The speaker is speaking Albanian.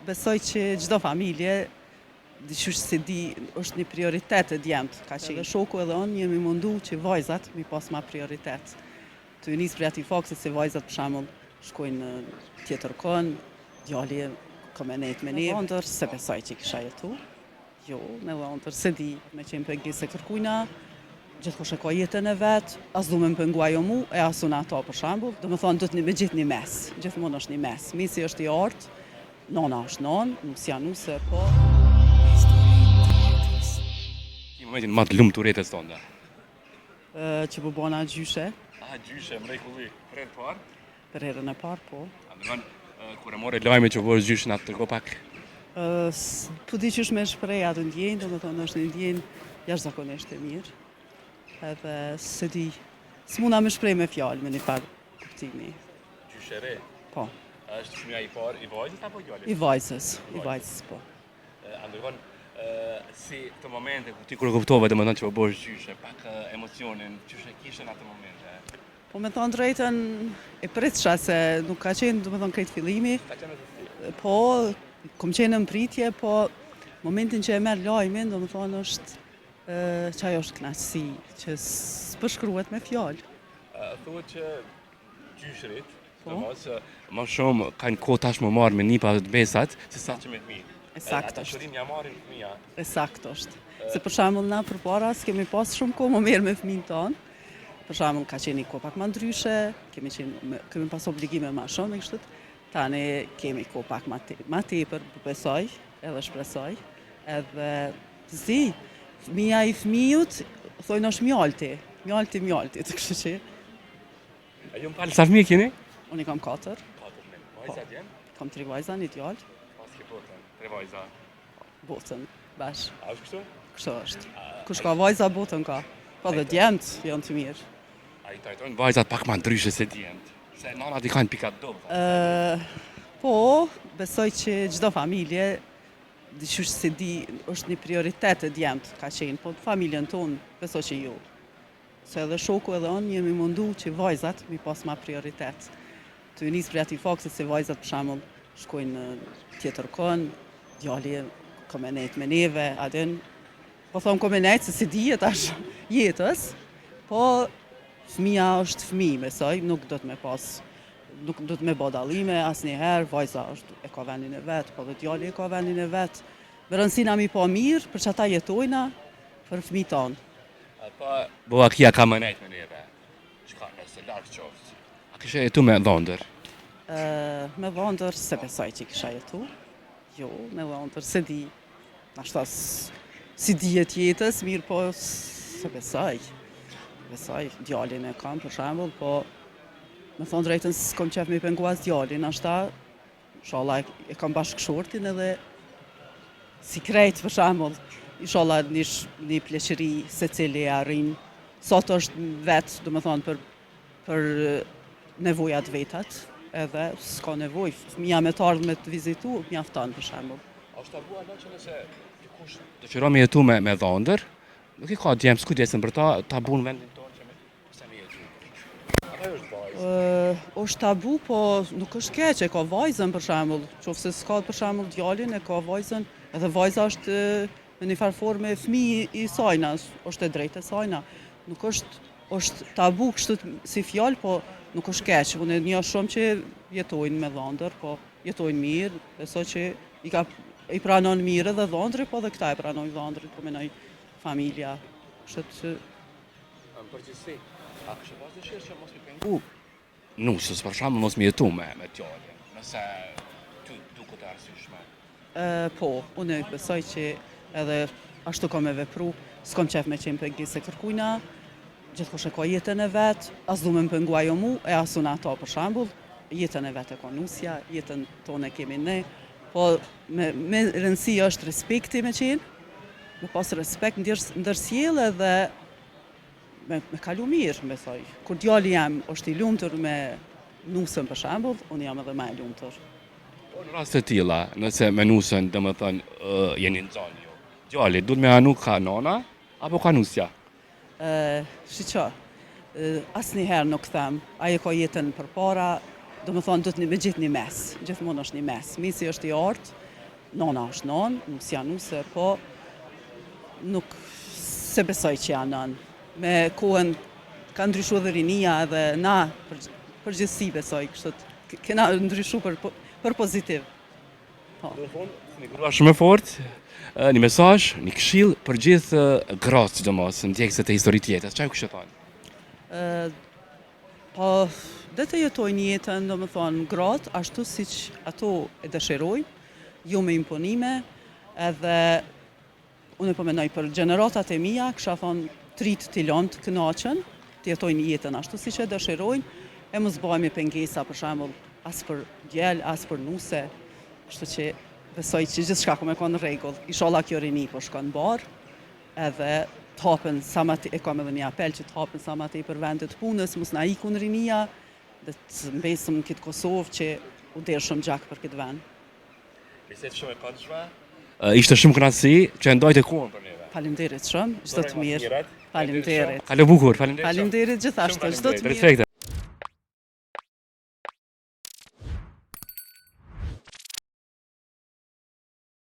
besoj që çdo familje dikush se di është një prioritet e djemt, ka që edhe shoku edhe unë jemi mundu që vajzat mi pas ma prioritet. Të nis prej atij fakti se vajzat për shembull shkojnë në tjetër kënd, djali ka me nejt me ne, ndër se besoj që kisha jetu. Jo, me ndër se di, me qenë pengesë e kërkujna, gjithkush e ka jetën e vet, as du me më penguaj jo mu, e as unë ata për shembull. Do të thonë do të me gjithë një mes, gjithmonë është një mes. Mesi është i artë, nona është nonë, nusja nuse, po. I momentin më të lumtur jetës tonë. Që po bona gjyshe. Gjyshe, mrekulli. Për herë parë? Për herën e parë, po. Kur e more lajmi që vërë gjyshe na tërgo pak? Po di qysh me shprej atë ndjenjë, do të thonë është një ndjenjë jashtëzakonisht e mirë. Edhe se di, s'muna me shprej me fjalë me një farë kuptimi. Gjyshe re? Po. Është fëmija i parë i vajzës apo djalit? I vajzës, po. Andërgon, si të momente ku ti kur kuptove dhe më thënë që po bësh gjyshe, pak emocionin, qysh e kishe në atë momente? Po me thonë drejtën e pritsha se nuk ka qenë, do me thonë krejt fillimi. Ka qenë të Po, kom qenë në pritje, po momentin që e merr lajmin, do me thonë është që ajo është kënaqësi, që s'përshkruhet me fjalë. Thuhet që gjyshrit, më shumë kanë kohë tash më marrë me nipa të besat, se sa që me fëmijë. Saktë Ata është. shërim ja marrin fëmija. Saktë është. Se për shembull na përpara s'kemi pas shumë kohë më mirë me fëmijën tonë. Për shembull ka qenë kohë pak më ndryshe, kemi pas obligime më shumë kështu. Tani kemi kohë pak më tepër, besoj, edhe shpresoj. Edhe si fëmia i fëmijut thonë është mjalti, të kështu që. A ju më falë, sa fëmijë keni? Unë i kam 4. 4 vajza djem? Kam 3 vajza, një djalë. Pas ke botën, 3 vajza. Botën, bash. A është kështu? Kështu është. Kush ka vajza botën ka. Po dhe djemt janë të mirë. A i trajtojnë vajzat pak më ndryshe se djemt? Se nanat i kanë pikat dobë. Po, besoj që çdo familje dikush se di është një prioritet e djemt ka qenë, po familjen tonë besoj që jo. Se edhe shoku edhe unë jemi mundu që vajzat mi pas ma prioritet. Të nis prej atij fakti se vajzat për shembull shkojnë në tjetër kënd, djali ka me nejt me neve, adin, po thonë ka me nejt se si dihet tash jetës, po fëmia është fëmijë, besoj, nuk do të me pas, nuk do të me bë dallime asnjëherë, vajza e ka vendin e vet, po dhe djali e ka vendin e vet. Me rëndësina mi po mirë, për që ata jetojna për fëmijët tonë. Boa kia ka më nejt me neve. Çka nëse larg qoftë. A kishe jetu me dhondër? Me dhondër se besoj që kisha jetu. Jo, me dhondër se di. Nashta si dihet jetës, mirë po se besoj. Besoj, djalin e kam për shembull, po me thonë drejtën s'kom qef me penguas djalin, nashta inshallah e kam bashkëshortin edhe si krejt për shembull. Inshallah një pleqëri se cili e arrin. Sot është vetë, do me thonë, për nevojat vetat, edhe s'ka nevoj. Fëmija me të ardhë me të vizitu, mjafton për shembull. A është tabu ajo që nëse dikush dëshiron me jetu me dhondër, nuk i ka djemë s'kujdesën për tabu në vendin tonë që me jetu. Ajo është vajzë. Është tabu, po nuk është keq, e ka vajzën për shembull. Qofse s'ka për shembull djalin, e ka vajzën, edhe vajza është në një farë forme fëmijë i sajna, është e drejtë e sajna. Nuk është tabu kështu si fjalë, po nuk është keq. Unë e njoh shumë që jetojnë me dhondër, po jetojnë mirë, besoj që i pranon mirë edhe dhondri, po dhe këta e pranojnë dhondrit, po menoj familja. Kështu që në përgjithësi, a kishe pas dëshirë që mos mi pengu? Nusës, për shembull, mos mi jetu me djalin, nëse ty duket e arsyeshme. Po, unë besoj që edhe ashtu ka me vepru, s'kom qef me qenë pengesë e kërkujna, gjithkush e ka jetën e vet, as du me më penguaj jo mu, e as unë ata për shembull, jetën e vet e ka nusja, jetën tonë e kemi ne, po me rëndësi është respekti me qenë, me pas respekt ndërsjell edhe me kalu mirë, me thoj. Kur djali jam është i lumtur me nusën për shembull, unë jam edhe më e lumtur. Po në rast të tilla, nëse me nusën, domethënë jeni nxënj ju. Djali duhet me anu ka nona apo ka nusja? Shiqo, asnjëherë nuk them, ajo ka jetën përpara, do me thonë do të me gjithë një mes, gjithmonë është një mes. Mesi është i artë, nona është non, nuse, po nuk se besoj që janë nën. Me kohën ka ndryshu dhe rinia edhe na përgjithësi besoj, kështu kena ndryshu për pozitiv. Do të thonë, një grua shumë e fortë, një mesazh, një këshill për gjithë gratë sidomos, ndjekësit e historisë të jetës. Çfarë kishte thënë? Po, dhe të jetojnë jetën, do më thonë, gratë, ashtu si që ato e dëshirojnë, jo me imponime, edhe unë po mendoj për gjeneratat e mia, kisha thonë trit t'i lënë të kënaqen, të jetojnë jetën ashtu si që e dëshirojnë, e mos bëhemi pengesa për shembull as për djel, as për nuse, kështu që besoj që gjithçka ku me konë rregull. Inshallah kjo rini po shkon bar, edhe të hapen sa më e kam edhe një apel që të hapen sa më tepër vendet të punës, mos na ikun rinia, dhe të mbesëm në këtë Kosovë që u derë shumë gjak për këtë vend. Bisedë shumë e këndshme. Ishte shumë kënaqësi që ndajte kohën për neve. Faleminderit shumë, çdo të mirë. Faleminderit. Kalo bukur, faleminderit. Faleminderit gjithashtu, çdo të mirë. Perfekte.